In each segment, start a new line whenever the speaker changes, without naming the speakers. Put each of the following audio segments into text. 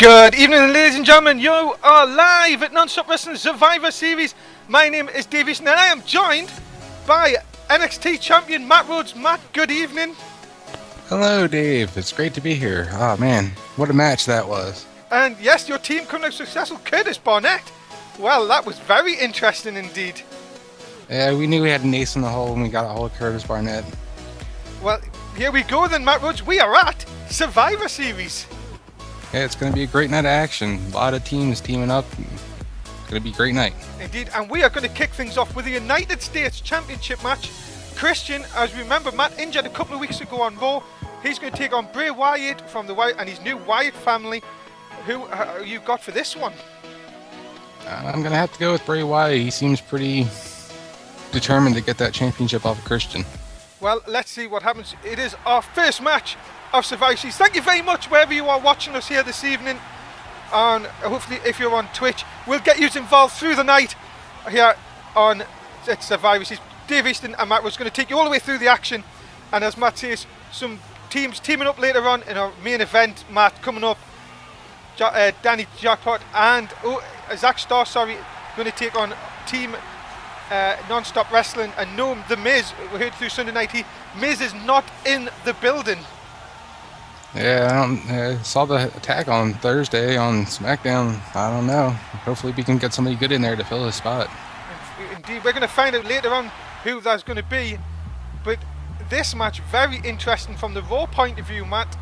Good evening, ladies and gentlemen. You are live at Non-Stop Wrestling Survivor Series. My name is Dave Easton and I am joined by NXT champion Matt Rhodes. Matt, good evening.
Hello, Dave. It's great to be here. Oh, man. What a match that was.
And yes, your team coming out successful, Curtis Barnett. Well, that was very interesting indeed.
Yeah, we knew we had an ace in the hole when we got a hold of Curtis Barnett.
Well, here we go then, Matt Rhodes. We are at Survivor Series.
Yeah, it's going to be a great night of action. A lot of teams teaming up. It's going to be a great night.
Indeed, and we are going to kick things off with the United States Championship match. Christian, as we remember, Matt injured a couple of weeks ago on Raw. He's going to take on Bray Wyatt from the Wyatt and his new Wyatt family. Who you got for this one?
I'm going to have to go with Bray Wyatt. He seems pretty determined to get that championship off of Christian.
Well, let's see what happens. It is our first match of Survivor Series. Thank you very much wherever you are watching us here this evening. And hopefully if you're on Twitch, we'll get you involved through the night here on Survivor Series. Dave Easton and Matt was going to take you all the way through the action. And as Matt says, some teams teaming up later on in our main event. Matt coming up, Danny Jackpot and Zach Starr, going to take on Team Non-Stop Wrestling and no, The Miz. We heard through Sunday night, Miz is not in the building.
Yeah, I saw the attack on Thursday on SmackDown. I don't know. Hopefully we can get somebody good in there to fill his spot.
Indeed, we're going to find out later on who that's going to be. But this match, very interesting from the Raw point of view, Matt.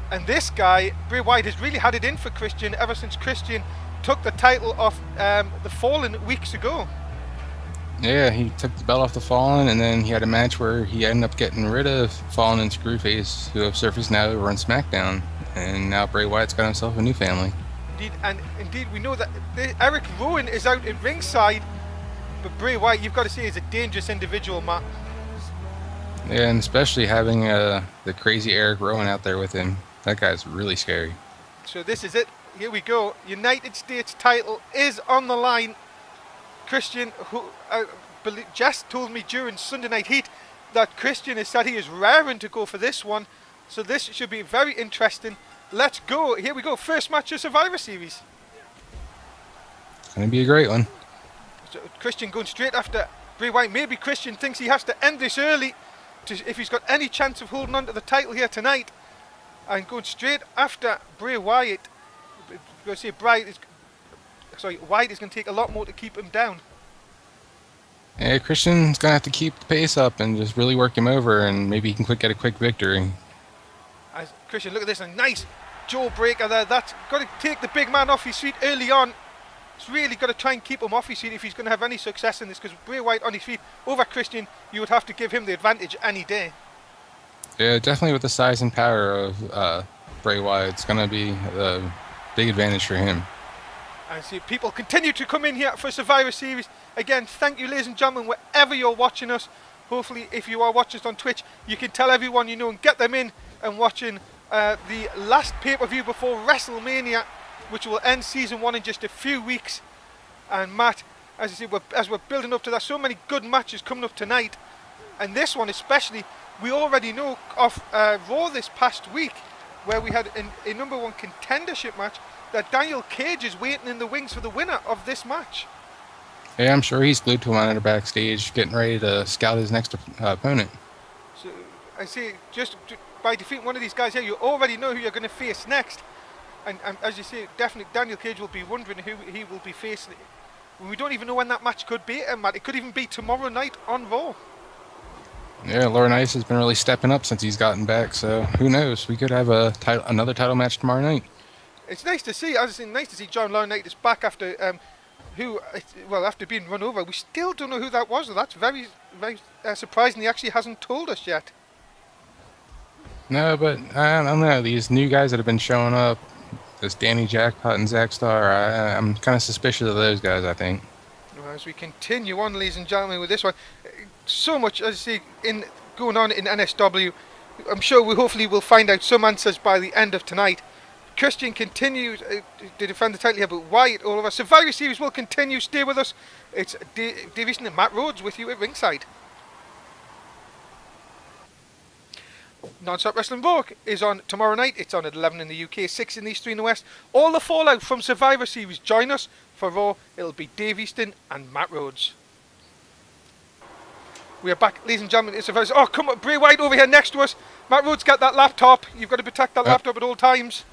And this guy, Bray Wyatt, has really had it in for Christian ever since Christian took the title off the Fallen weeks ago.
Yeah, he took the belt off the Fallen, and then he had a match where he ended up getting rid of Fallen and Screwface, who have surfaced now over on SmackDown. And now Bray Wyatt's got himself a new family.
Indeed, and indeed we know that Eric Rowan is out at ringside, but Bray Wyatt, you've got to say, is a dangerous individual, Matt.
Yeah, and especially having the crazy Eric Rowan out there with him. That guy's really scary.
So this is it. Here we go. United States title is on the line. Christian, who Jess told me during Sunday Night Heat that Christian has said he is raring to go for this one. So this should be very interesting. Let's go. Here we go. First match of Survivor Series.
It's going to be a great one.
So Christian going straight after Bray Wyatt. Maybe Christian thinks he has to end this early if he's got any chance of holding on to the title here tonight. And going straight after Bray Wyatt. We'll say Wyatt is going to take a lot more to keep him down.
Yeah, Christian's going to have to keep the pace up and just really work him over, and maybe he can get a quick victory.
Christian, look at this, a nice jaw breaker there. That's got to take the big man off his feet early on. It's really got to try and keep him off his feet if he's going to have any success in this, because Bray Wyatt on his feet over Christian, you would have to give him the advantage any day.
Yeah, definitely with the size and power of Bray Wyatt, it's going to be a big advantage for him.
And see people continue to come in here for Survivor Series. Again, thank you, ladies and gentlemen, wherever you're watching us. Hopefully, if you are watching us on Twitch, you can tell everyone you know and get them in and watching the last pay-per-view before WrestleMania, which will end Season 1 in just a few weeks. And Matt, as I say, as we're building up to that, so many good matches coming up tonight. And this one especially, we already know of Raw this past week, where we had a number one contendership match, that Daniel Cage is waiting in the wings for the winner of this match.
Yeah, I'm sure he's glued to a monitor backstage, getting ready to scout his next opponent.
So I say, just by defeating one of these guys here, you already know who you're going to face next. And as you say, definitely Daniel Cage will be wondering who he will be facing. We don't even know when that match could be, Matt. It could even be tomorrow night on Raw.
Yeah, Laurinaitis has been really stepping up since he's gotten back, so who knows? We could have another title match tomorrow night. It's
nice to see, as I say, nice to see John Laurinaitis back after after being run over. We still don't know who that was. That's very, very surprising. He actually hasn't told us yet.
No, but I don't know. These new guys that have been showing up, this Danny Jackpot and Zach Starr, I'm kind of suspicious of those guys, I think.
Well, as we continue on, ladies and gentlemen, with this one, so much, as I say, going on in NSW. I'm sure we hopefully will find out some answers by the end of tonight. Christian continues to defend the title here, but Wyatt all over. Survivor Series will continue. Stay with us. It's Dave Easton and Matt Rhodes with you at ringside. Non-Stop Wrestling Raw is on tomorrow night. It's on at 11 in the UK, 6 in the East, 3 in the West. All the fallout from Survivor Series. Join us for Raw. It'll be Dave Easton and Matt Rhodes. We are back, ladies and gentlemen. It's Survivor Series. Oh, come on, Bray Wyatt over here next to us. Matt Rhodes got that laptop. You've got to protect that laptop at all times.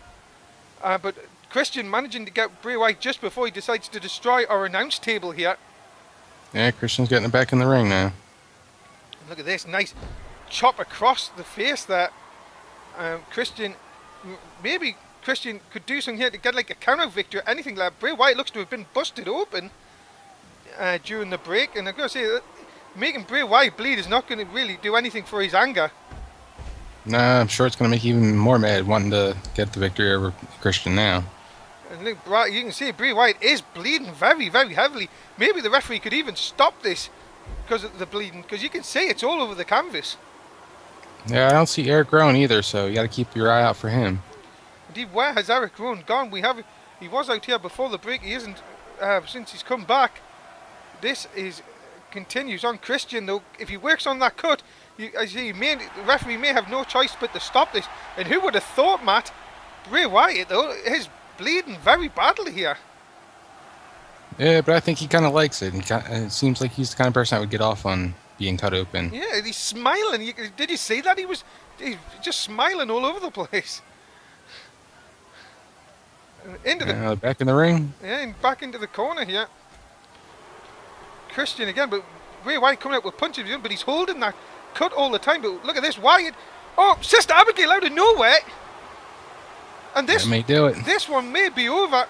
But Christian managing to get Bray Wyatt just before he decides to destroy our announce table here.
Yeah, Christian's getting it back in the ring now.
Look at this, nice chop across the face there. Christian, maybe Christian could do something here to get like a counter victory or anything like that. Bray Wyatt looks to have been busted open during the break, and I've got to say that making Bray Wyatt bleed is not going to really do anything for his anger.
Nah, I'm sure it's going to make you even more mad wanting to get the victory over Christian now.
And look, you can see Bray Wyatt is bleeding very, very heavily. Maybe the referee could even stop this because of the bleeding, because you can see it's all over the canvas.
Yeah, I don't see Eric Rowan either, so you got to keep your eye out for him.
Indeed, where has Eric Rowan gone? He was out here before the break. He isn't since he's come back. This continues on. Christian, though, if he works on that cut, the referee may have no choice but to stop this. And who would have thought, Matt? Bray Wyatt, though, is bleeding very badly here.
Yeah, but I think he kind of likes it. It seems like he's the kind of person that would get off on being cut open.
Yeah, he's smiling. Did you see that? He's just smiling all over the place.
Back in the ring.
Yeah, and back into the corner here. Christian again, but Bray Wyatt coming out with punches, but he's holding that cut all the time. But look at this, Wyatt. Oh, Sister Abigail out of nowhere. And this
may do it.
This one may be over.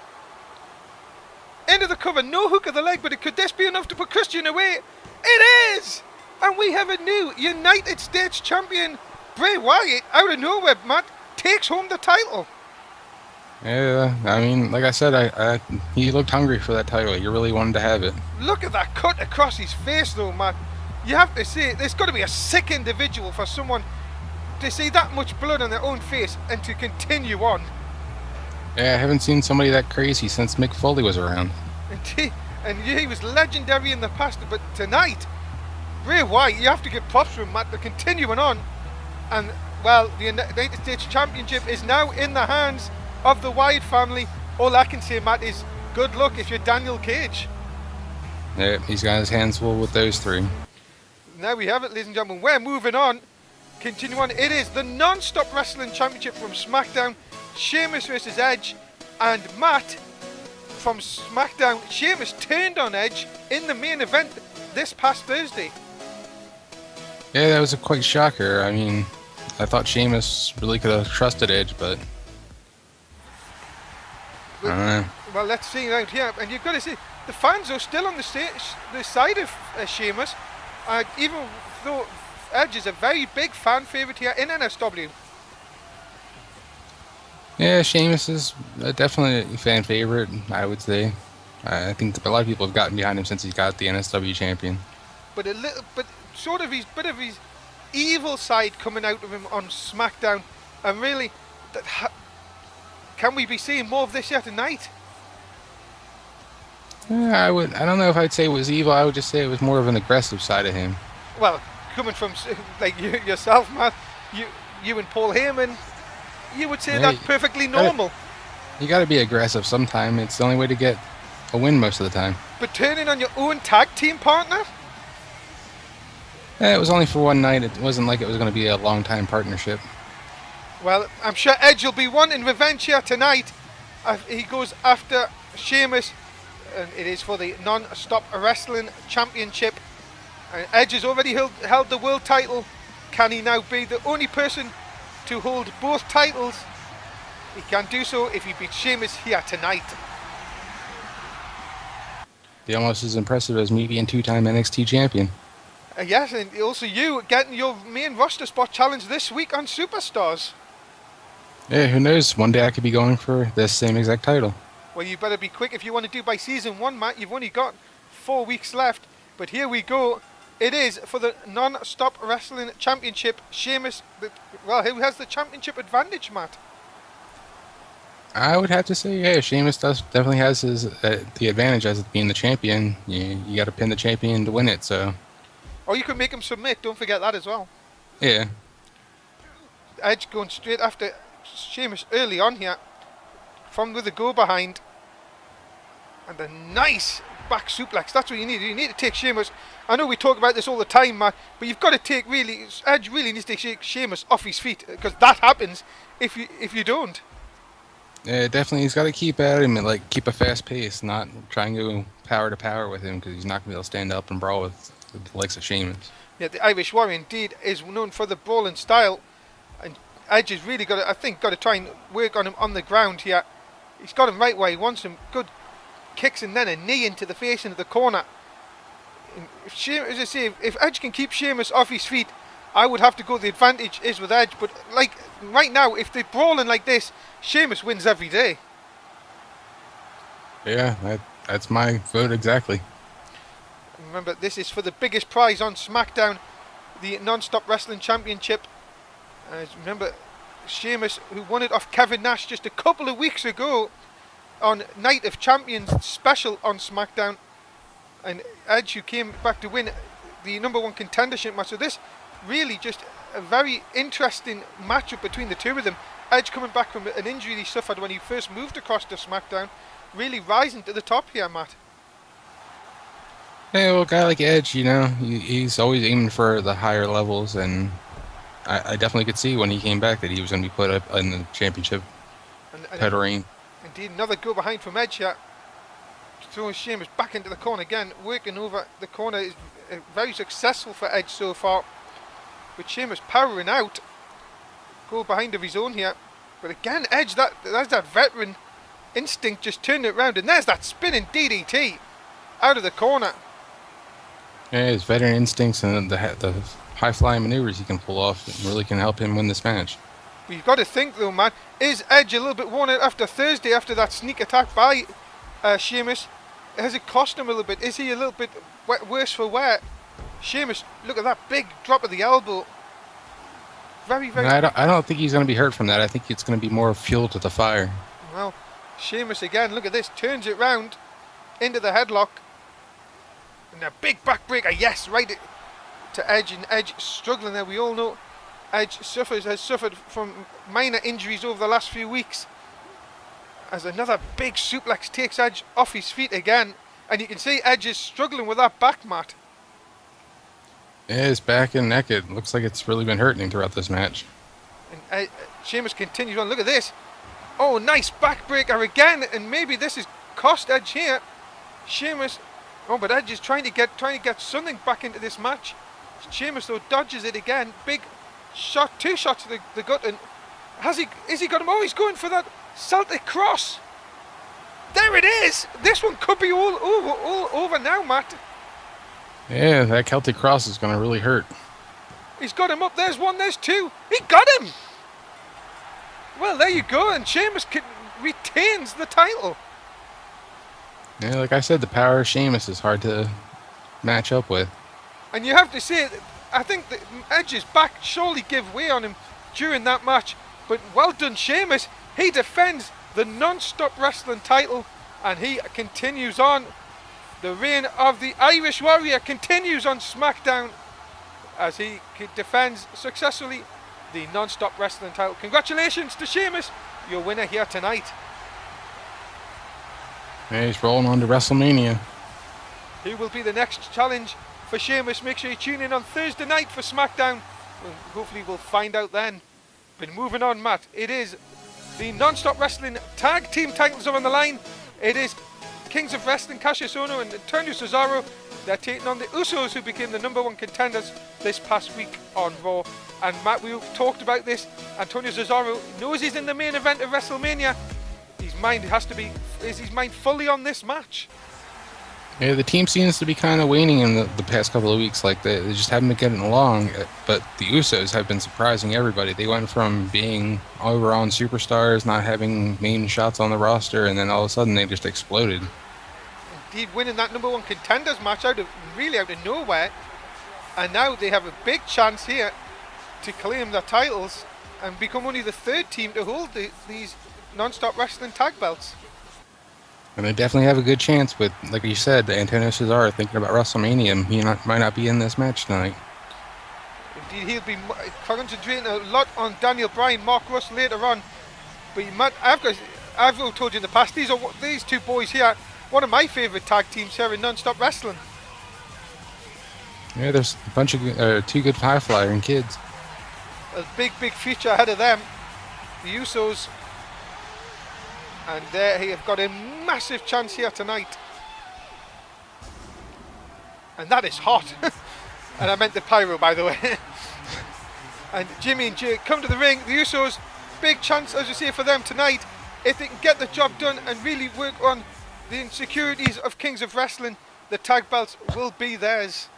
Into the cover, no hook of the leg, but could this be enough to put Christian away? It is! And we have a new United States champion, Bray Wyatt, out of nowhere, Matt, takes home the title.
Yeah, I mean, like I said, he looked hungry for that title. He really wanted to have it.
Look at that cut across his face, though, Matt. You have to say, there's got to be a sick individual for someone to see that much blood on their own face and to continue on.
Yeah, I haven't seen somebody that crazy since Mick Foley was around.
And he was legendary in the past, but tonight, Bray Wyatt, you have to give props to him, Matt. They're continuing on. And, well, the United States Championship is now in the hands of the Wyatt family. All I can say, Matt, is good luck if you're Daniel Cage.
Yeah, he's got his hands full with those three.
Now we have it, ladies and gentlemen. We're moving on. Continue on. It is the Non-Stop Wrestling Championship from SmackDown. Sheamus versus Edge. And Matt, from SmackDown, Sheamus turned on Edge in the main event this past Thursday.
Yeah, that was a quite shocker. I mean, I thought Sheamus really could have trusted Edge, but I don't know.
Well, let's see out here. And you've got to see, the fans are still on the side of Sheamus, even though Edge is a very big fan favourite here in NSW.
Yeah, Sheamus is definitely a fan favorite, I would say. I think a lot of people have gotten behind him since he got the NSW champion. But
sort of his bit of his evil side coming out of him on SmackDown, and really, can we be seeing more of this yet tonight?
Yeah, I don't know if I'd say it was evil. I would just say it was more of an aggressive side of him.
Well, coming from like yourself, Matt, you and Paul Heyman, you would say that's perfectly normal.
You got to be aggressive sometime. It's the only way to get a win most of the time.
But turning on your own tag team partner?
Yeah, it was only for one night. It wasn't like it was going to be a long-time partnership.
Well, I'm sure Edge will be wanting revenge here tonight. He goes after Sheamus, and it is for the Non-Stop Wrestling Championship. And Edge has already held the world title. Can he now be the only person to hold both titles? He can do so if he beats Sheamus here tonight.
Be almost as impressive as me being two-time NXT champion.
Yes, and also you getting your main roster spot challenge this week on Superstars.
Yeah, who knows? One day I could be going for this same exact title.
Well, you better be quick if you want to do by season 1, Matt. You've only got 4 weeks left. But here we go. It is for the Non-Stop Wrestling Championship. Sheamus, who has the championship advantage, Matt?
I would have to say, yeah, Sheamus definitely has the advantage as being the champion. You got to pin the champion to win it, so.
Or you could make him submit. Don't forget that as well.
Yeah.
Edge going straight after Sheamus early on here, from with the go behind, and a nice back suplex. That's what you need. You need to take Sheamus. I know we talk about this all the time, Matt, but you've got to take Edge really needs to take Sheamus off his feet, because that happens if you don't.
Yeah, definitely. He's got to keep at him and like keep a fast pace, not try and go power to power with him, because he's not going to be able to stand up and brawl with the likes of Sheamus.
Yeah, the Irish Warrior indeed is known for the brawling style, and Edge has really got to try and work on him on the ground here. He's got him right where he wants him. Good kicks and then a knee into the face into the corner. As I say, if Edge can keep Sheamus off his feet, I would have to go the advantage is with Edge. But like right now, if they're brawling like this, Sheamus wins every day.
Yeah, that's my vote exactly.
Remember, this is for the biggest prize on SmackDown, the Non-Stop Wrestling Championship. Remember, Sheamus, who won it off Kevin Nash just a couple of weeks ago on Night of Champions special on SmackDown, and Edge, who came back to win the number one contendership match. So this really just a very interesting matchup between the two of them. Edge coming back from an injury he suffered when he first moved across to SmackDown, really rising to the top here, Matt.
Hey, well, a guy like Edge, he's always aiming for the higher levels, and I definitely could see when he came back that he was going to be put up in the championship title reign.
Indeed, another go behind from Edge here. Throwing Sheamus back into the corner again, working over the corner is very successful for Edge so far. With Sheamus powering out, go behind of his own here. But again, Edge, that's that veteran instinct, just turning it around, and there's that spinning DDT out of the corner.
Yeah, his veteran instincts and the high-flying maneuvers he can pull off really can help him win this match.
But you've got to think though, man, is Edge a little bit worn out after Thursday, after that sneak attack by Sheamus? Has it cost him a little bit? Is he a little bit worse for wear? Sheamus, look at that big drop of the elbow. Very, very...
No, I don't think he's going to be hurt from that. I think it's going to be more fuel to the fire.
Well, Sheamus again, look at this, turns it round into the headlock. And a big backbreaker, yes, right to Edge, and Edge struggling there. We all know Edge has suffered from minor injuries over the last few weeks. As another big suplex takes Edge off his feet again, and you can see Edge is struggling with that back, Matt.
Yeah, his back and neck, it looks like it's really been hurting him throughout this match.
And Sheamus continues on. Look at this. Oh, nice backbreaker again, and maybe this is cost Edge here. Sheamus. Oh, but Edge is trying to get something back into this match. Sheamus though dodges it again. Big shot, 2 shots to the gut, and is he got him? Oh, he's going for that Celtic cross. There it is. This one could be all over now, Matt.
Yeah, that Celtic cross is going to really hurt.
He's got him up. There's one. There's two. He got him. Well, there you go. And Sheamus retains the title.
Yeah, like I said, the power of Sheamus is hard to match up with.
And you have to say, I think that Edge's back surely give way on him during that match. But well done, Sheamus. He defends the non-stop wrestling title, and he continues on. The reign of the Irish Warrior continues on SmackDown as he defends successfully the non-stop wrestling title. Congratulations to Sheamus, your winner here tonight.
Yeah, he's rolling on to WrestleMania.
Who will be the next challenge for Sheamus? Make sure you tune in on Thursday night for SmackDown. Hopefully we'll find out then. But moving on, Matt, it is the non-stop wrestling tag team titles are on the line. It is Kings of Wrestling, Cassius Ohno and Antonio Cesaro. They're taking on the Usos, who became the number one contenders this past week on Raw. And Matt, we talked about this. Antonio Cesaro knows he's in the main event of WrestleMania. Is his mind fully on this match?
Yeah, the team seems to be kind of waning in the past couple of weeks. Like they just haven't been getting along. But the Usos have been surprising everybody. They went from being overall superstars, not having main shots on the roster, and then all of a sudden they just exploded.
Indeed, winning that number one contenders match out of nowhere, and now they have a big chance here to claim their titles and become only the third team to hold these non-stop wrestling tag belts.
And they definitely have a good chance with, like you said, Antonio Cesaro thinking about WrestleMania. He might not be in this match tonight.
He'll be concentrating a lot on Daniel Bryan, Mark Russ later on. But I've told you in the past, these two boys here, one of my favourite tag teams here in non-stop wrestling.
Yeah, there's a bunch of two good high flying kids.
A big future ahead of them. The Usos. And they have got a massive chance here tonight. And that is hot. And I meant the pyro, by the way. And Jimmy and Jay come to the ring. The Usos, big chance, as you say, for them tonight. If they can get the job done and really work on the insecurities of Kings of Wrestling, the tag belts will be theirs.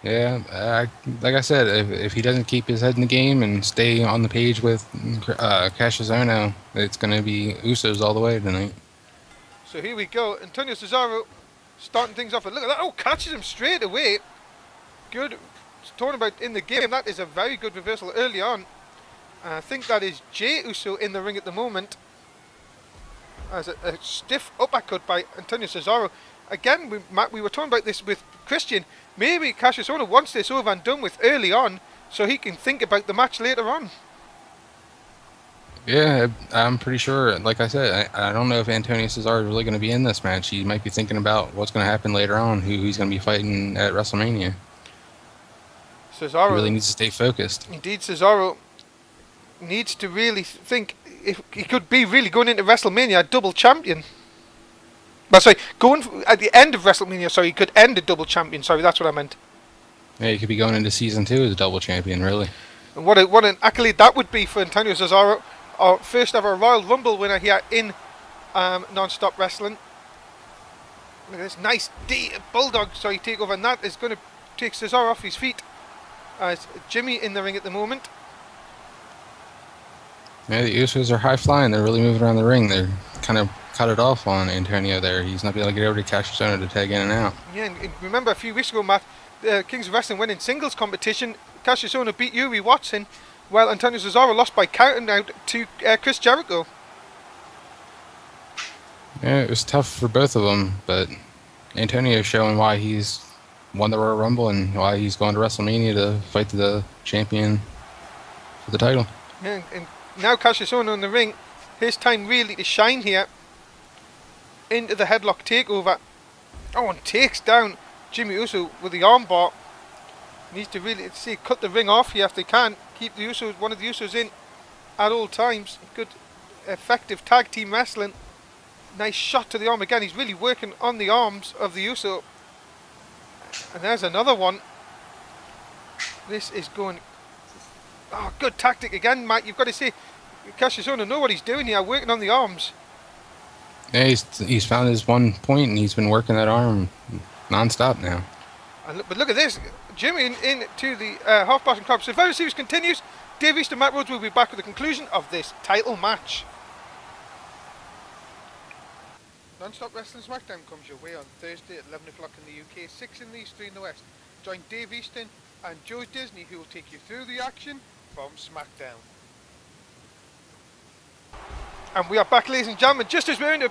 Yeah, like I said, if he doesn't keep his head in the game and stay on the page with Cassius Ohno, it's going to be Usos all the way tonight.
So here we go. Antonio Cesaro starting things off. Look at that. Oh, catches him straight away. Good. Talking about in the game, that is a very good reversal early on. I think that is Jey Uso in the ring at the moment. As a stiff uppercut by Antonio Cesaro. Again, Matt, we were talking about this with Christian. Maybe Cassius Ohno wants this over and done with early on so he can think about the match later on.
Yeah, I'm pretty sure. Like I said, I don't know if Antonio Cesaro is really going to be in this match. He might be thinking about what's going to happen later on, who he's going to be fighting at WrestleMania.
Cesaro
he really needs to stay focused.
Indeed, Cesaro needs to really think if he could be really going into WrestleMania a double champion. But sorry, going at the end of WrestleMania, sorry, he could end a double champion. Sorry, that's what I meant.
Yeah, he could be going into season 2 as a double champion, really.
And what an accolade that would be for Antonio Cesaro, our first ever Royal Rumble winner here in non-stop wrestling. Look at this nice bulldog, sorry, takeover, and that is going to take Cesaro off his feet. As Jimmy in the ring at the moment.
Yeah, the Usos are high flying. They're really moving around the ring. They're kind of cut it off on Antonio there. He's not being able to get over to Cassius Ohno to tag in and out.
Yeah, and remember a few weeks ago, Matt, Kings of Wrestling went in singles competition. Cassius Ohno beat Yuri Watson, while Antonio Cesaro lost by counting out to Chris Jericho.
Yeah, it was tough for both of them, but Antonio showing why he's won the Royal Rumble and why he's going to WrestleMania to fight the champion for the title.
Yeah, and now Cassius Ohno in the ring, his time really to shine here. Into the headlock takeover. Oh, and takes down Jimmy Uso with the armbar. Needs to really cut the ring off here if they can. Keep the Usos, one of the Usos in at all times. Good, effective tag team wrestling. Nice shot to the arm again. He's really working on the arms of the Uso. And there's another one. This is going... Oh, good tactic again, Matt. You've got to say, Cassius Ohno know what he's doing here, working on the arms.
Yeah, he's found his one point, and he's been working that arm non-stop now.
But look at this. Jimmy into the half-Boston Crab. Survivor Series continues. Dave Easton and Matt Rhodes will be back with the conclusion of this title match. Non-Stop Wrestling SmackDown comes your way on Thursday at 11 o'clock in the UK, 6 in the East, 3 in the West. Join Dave Easton and Joe Disney, who will take you through the action from SmackDown. And we are back, ladies and gentlemen, just as we're in a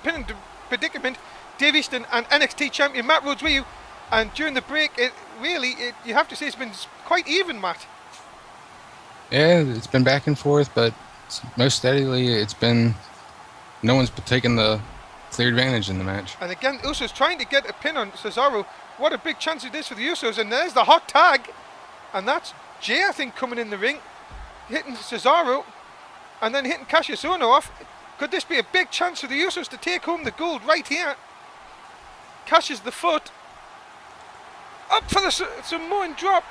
predicament. Dave Easton and NXT champion Matt Rhodes with you. And during the break, you have to say it's been quite even, Matt.
Yeah, it's been back and forth, but most steadily it's been... No one's taken the clear advantage in the match.
And again, Usos trying to get a pin on Cesaro. What a big chance it is for the Usos. And there's the hot tag. And that's Jay, I think, coming in the ring. Hitting Cesaro. And then hitting Cassius Ohno off. Could this be a big chance for the Usos to take home the gold right here? Cassius the foot. Up for the Samoan drop.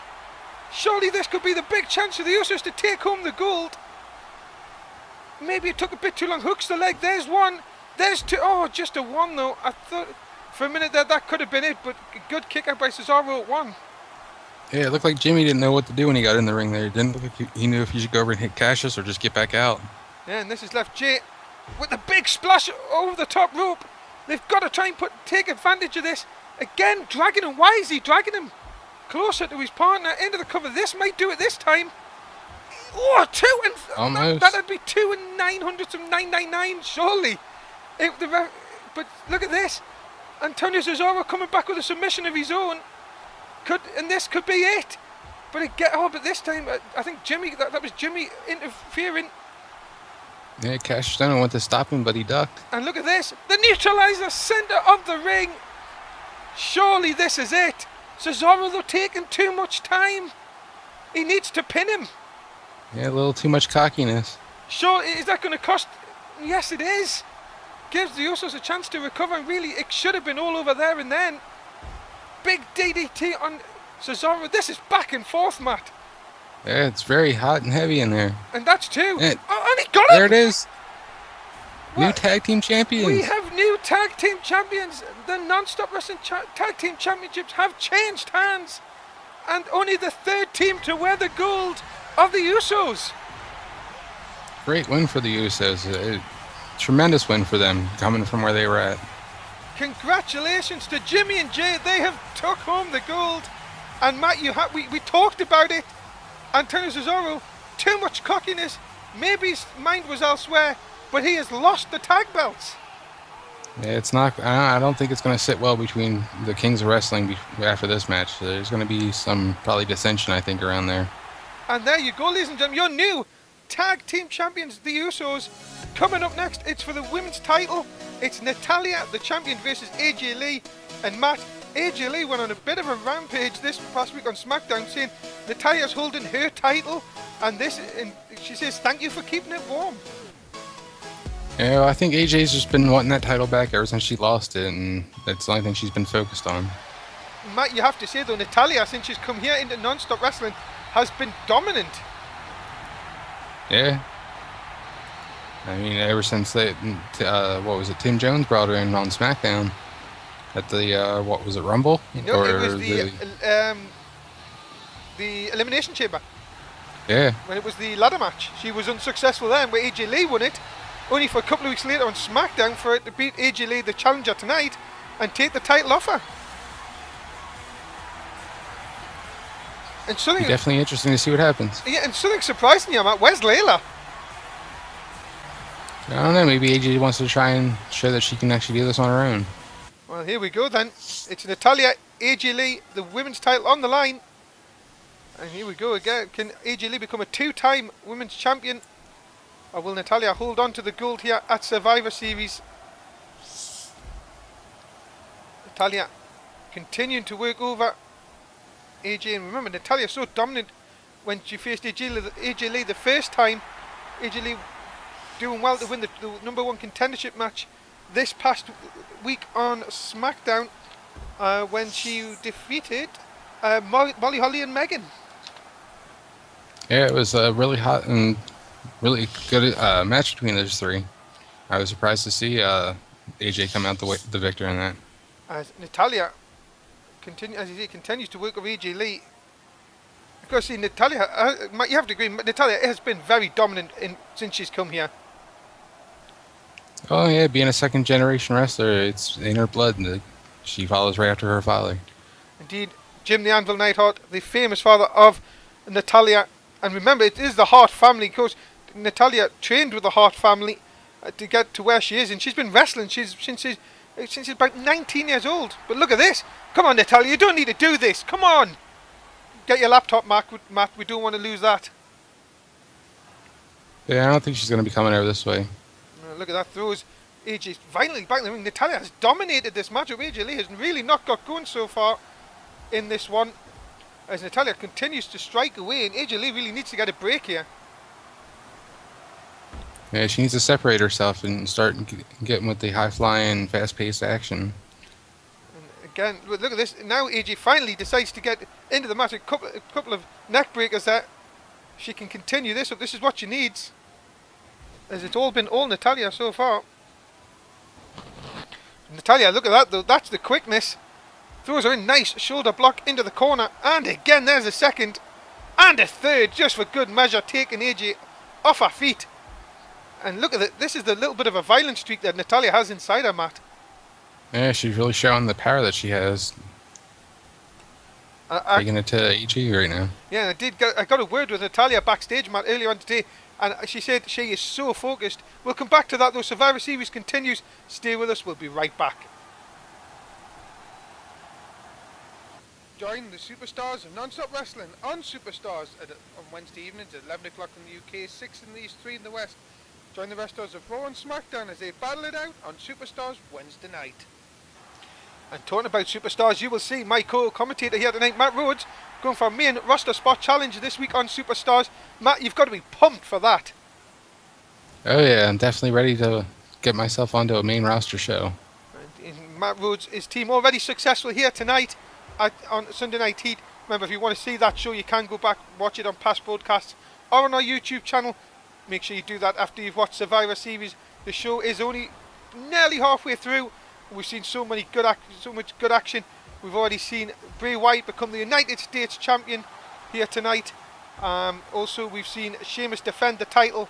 Surely this could be the big chance for the Usos to take home the gold. Maybe it took a bit too long. Hooks the leg. There's one. There's two. Oh, just a one though. I thought for a minute that could have been it, but good kick out by Cesaro at one.
Yeah, it looked like Jimmy didn't know what to do when he got in the ring there. It didn't look like he knew if he should go over and hit Cassius or just get back out.
Yeah, and this has left Jay with the big splash over the top rope. They've got to try and take advantage of this. Again, dragging him. Why is he dragging him closer to his partner into the cover? This might do it this time. Oh, two and...
Almost.
That'd be 2 and 900 of 999, surely. But look at this. Antonio Cesaro coming back with a submission of his own. this could be it. But but this time I think Jimmy, that was Jimmy interfering.
Yeah, Cash Stone went to stop him, but he ducked.
And look at this, the neutralizer center of the ring. Surely this is it. Cesaro though taking too much time. He needs to pin him.
Yeah, a little too much cockiness.
Sure, is that going to cost? Yes, it is. Gives the Usos a chance to recover, and really, it should have been all over there and then. Big DDT on Cesaro. This is back and forth, Matt.
Yeah, it's very hot and heavy in there.
And that's two.
And
he got it!
There it is. New tag team champions.
We have new tag team champions. The non-stop wrestling tag team championships have changed hands. And only the third team to wear the gold of the Usos.
Great win for the Usos. Tremendous win for them, coming from where they were at.
Congratulations to Jimmy and Jay. They have took home the gold. And Matt, we talked about it. Antonio Cesaro, too much cockiness. Maybe his mind was elsewhere, but he has lost the tag belts.
Yeah, it's not. I don't think it's going to sit well between the Kings of Wrestling after this match. There's going to be some probably dissension, I think, around there.
And there you go, ladies and gentlemen. Your new tag team champions, the Usos. Coming up next, it's for the women's title. It's Natalya, the champion, versus AJ Lee. And Matt, AJ Lee went on a bit of a rampage this past week on SmackDown, saying Natalya's holding her title, and she says thank you for keeping it warm.
Yeah, well, I think AJ's just been wanting that title back ever since she lost it, and that's the only thing she's been focused on.
Matt, you have to say though, Natalya, since she's come here into non-stop wrestling, has been dominant.
Yeah. I mean, ever since Tim Jones brought her in on SmackDown at the Rumble?
No, it was the Elimination Chamber.
Yeah.
When it was the ladder match, she was unsuccessful then, where AJ Lee won it. Only for a couple of weeks later on SmackDown for it to beat AJ Lee, the challenger tonight, and take the title off her. And something
definitely interesting to see what happens.
Yeah, and something surprising you, Matt. Where's Layla?
I don't know. Maybe AJ wants to try and show that she can actually do this on her own.
Well, here we go then. It's Natalya, AJ Lee, the women's title on the line. And here we go again. Can AJ Lee become a two-time women's champion? Or will Natalya hold on to the gold here at Survivor Series? Natalya continuing to work over AJ. And remember, Natalya so dominant when she faced AJ Lee the first time. AJ Lee doing well to win the number one contendership match this past week on SmackDown when she defeated Molly Holly and Megan.
Yeah, it was a really hot and really good match between those three. I was surprised to see AJ come out the victor in that.
As Natalya continues to work with AJ Lee. Because see, Natalya, you have to agree, Natalya has been very dominant since she's come here.
Oh yeah, being a second generation wrestler, it's in her blood. She follows right after her father.
Indeed, Jim the Anvil Neidhart, the famous father of Natalya. And remember, it is the Hart family, because Natalya trained with the Hart family to get to where she is, and she's been wrestling since she's about 19 years old. But look at this. Come on, Natalya, you don't need to do this. Come on. Get your laptop, Matt. We don't want to lose that.
Yeah, I don't think she's going to be coming over this way.
Look at that. Throws AJ violently back in the ring. Natalya has dominated this matchup. AJ Lee has really not got going so far in this one, as Natalya continues to strike away, and AJ Lee really needs to get a break here.
Yeah, she needs to separate herself and start getting with the high-flying, fast-paced action.
And again, look at this. Now AJ finally decides to get into the match. A couple of neck breakers there. She can continue this, but this is what she needs, as it's all been all Natalya so far. Natalya, look at that though. That's the quickness. Throws her in, nice shoulder block into the corner, and again there's a second and a third, just for good measure, taking AJ off her feet. And look at it. This is the little bit of a violent streak that Natalya has inside her, Matt.
Yeah, she's really showing the power that she has. Taking it to AJ right now.
Yeah, I got a word with Natalya backstage, Matt, earlier on today, and she said she is so focused. We'll come back to that though. Survivor Series continues. Stay with us. We'll be right back. Join the Superstars of Non-Stop Wrestling on Superstars on Wednesday evenings at 11 o'clock in the UK, 6 in the East, 3 in the West. Join the wrestlers of Raw and SmackDown as they battle it out on Superstars Wednesday night. And talking about Superstars, you will see my co-commentator here tonight, Matt Rhodes, going for a main roster spot challenge this week on Superstars. Matt, you've got to be pumped for that.
Oh yeah, I'm definitely ready to get myself onto a main roster show.
And Matt Rhodes, his team already successful here tonight on Sunday Night Heat. Remember, if you want to see that show, you can go back, watch it on past broadcasts or on our YouTube channel. Make sure you do that after you've watched Survivor Series. The show is only nearly halfway through. We've seen so much good action. We've already seen Bray Wyatt become the United States champion here tonight. Also, we've seen Sheamus defend the title.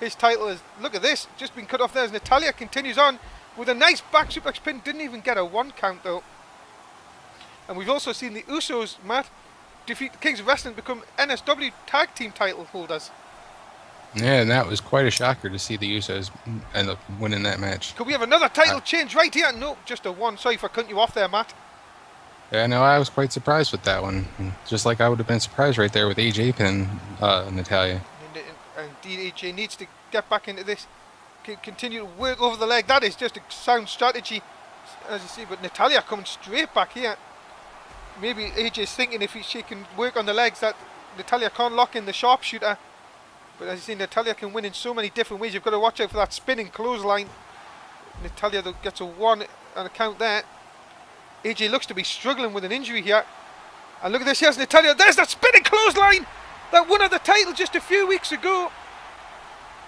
His title is, look at this, just been cut off there as Natalya continues on with a nice back suplex pin. Didn't even get a 1 count though. And we've also seen the Usos, Matt, defeat the Kings of Wrestling, become NSW tag team title holders.
Yeah, and that was quite a shocker to see the Usos end up winning that match.
Could we have another title change right here? No, just a 1. Sorry for cutting you off there, Matt.
Yeah, no, I was quite surprised with that one. Just like I would have been surprised right there with AJ pin Natalya.
Indeed, AJ needs to get back into this. Continue to work over the leg. That is just a sound strategy, as you see. But Natalya coming straight back here. Maybe AJ's thinking if she can work on the legs that Natalya can't lock in the sharpshooter. But as you see, Natalya can win in so many different ways. You've got to watch out for that spinning clothesline. Natalya though gets a 1 on account there. AJ looks to be struggling with an injury here. And look at this, here's Natalya. There's that spinning clothesline that won her the title just a few weeks ago.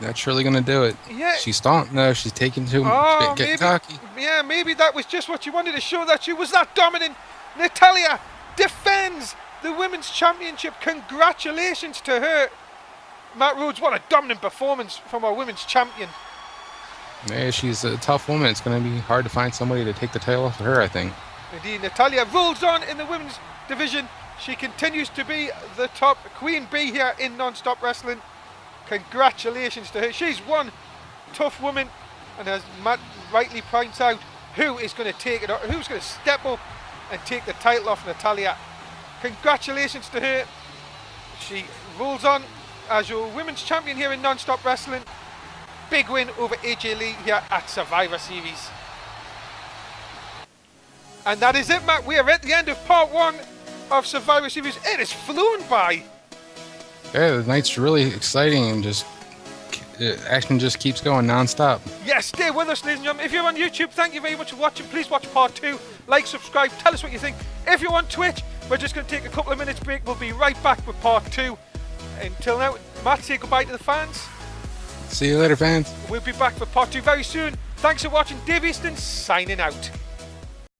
That's surely going to do it.
Yeah.
She's stomped. No, she's taking too
much.
Get cocky.
Yeah, maybe that was just what she wanted to show, that she was that dominant. Natalya defends the Women's Championship. Congratulations to her. Matt Rhodes, what a dominant performance from our Women's Champion.
Yeah, she's a tough woman. It's going to be hard to find somebody to take the title off of her, I think.
Indeed, Natalya rolls on in the women's division. She continues to be the top queen bee here in Non-Stop Wrestling. Congratulations to her. She's one tough woman, and as Matt rightly points out, who is going to take it? Who's going to step up and take the title off Natalya? Congratulations to her. She rolls on as your women's champion here in Non-Stop Wrestling. Big win over AJ Lee here at Survivor Series. And that is it, Matt. We are at the end of part 1 of Survivor Series. It has flown by.
Yeah, the night's really exciting, and action just keeps going non-stop.
Yes, stay with us, ladies and gentlemen. If you're on YouTube, thank you very much for watching. Please watch part 2. Like, subscribe, tell us what you think. If you're on Twitch, we're just going to take a couple of minutes break. We'll be right back with part 2. Until now, Matt, say goodbye to the fans.
See you later, fans.
We'll be back for part 2 very soon. Thanks for watching. Dave Easton signing out.